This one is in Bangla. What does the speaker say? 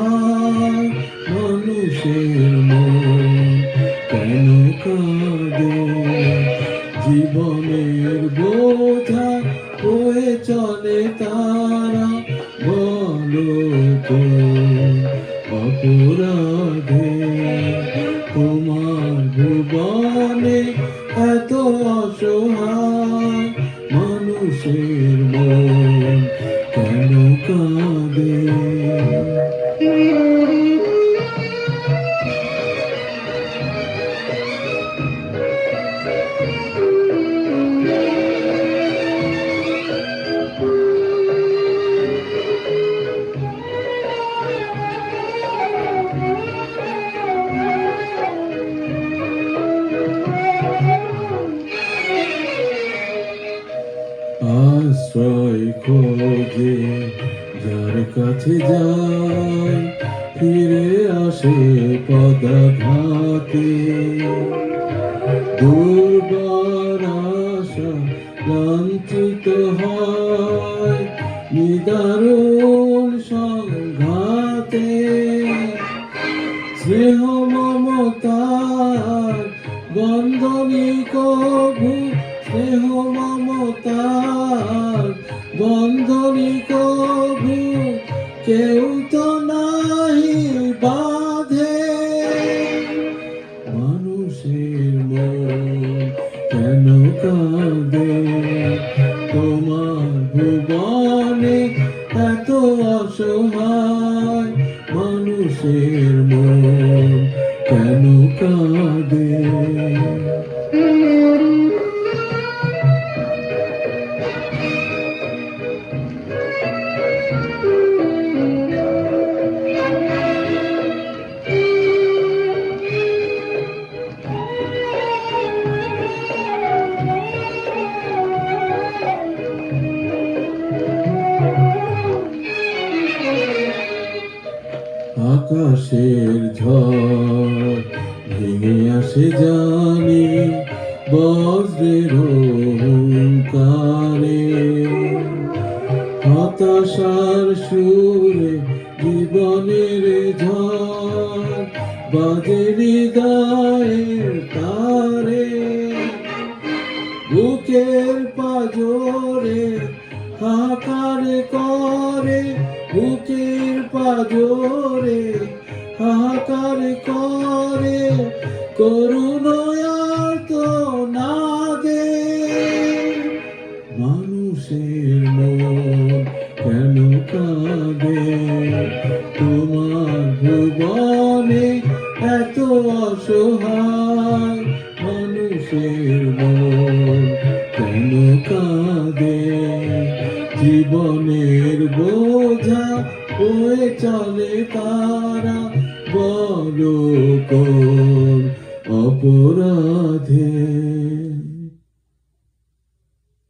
অসহায় মানুষের মন কেন কাঁদে? জীবনের বোঝা হয়ে চলে তারা, বলো কোন অপরাধে? তোমার ভুবনে এত অসহায় মানুষের মন কেন কাঁদে? আশ্রয় খোঁজে যার কাছে যায়, ফিরে আসে পদাঘাতে। দুর্বার আশা লাঞ্ছিত হয় নিদারুণ সংঘাতে। স্নেহ মমতার বন্ধনী কভু, স্নেহ মমতার বন্ধনী কভু কেউ তো নাহি বাঁধে। মানুষের মন কেন কাঁদে? তোমার ভুবনে এত অসহায় মানুষের মন কেন কাঁদে? আকাশের ঝড় ভেঙে আসে জানি বজ্রের হুঙ্কারে। হতাশার সুরে জীবনের ঝড় বাজে হৃদয়ের তারে। বুকের পাজরে হাহাকার করে, বুকের পাজরে হাহাকার করে, করুণার তো নাদে। মানুষের মন কেন কাঁদে? তোমার ভুবনে এত অসহায় মানুষের মন কেন কাঁদে? জীবনের বোঝা হয়ে চলে তারা, বলো কোন অপরাধে?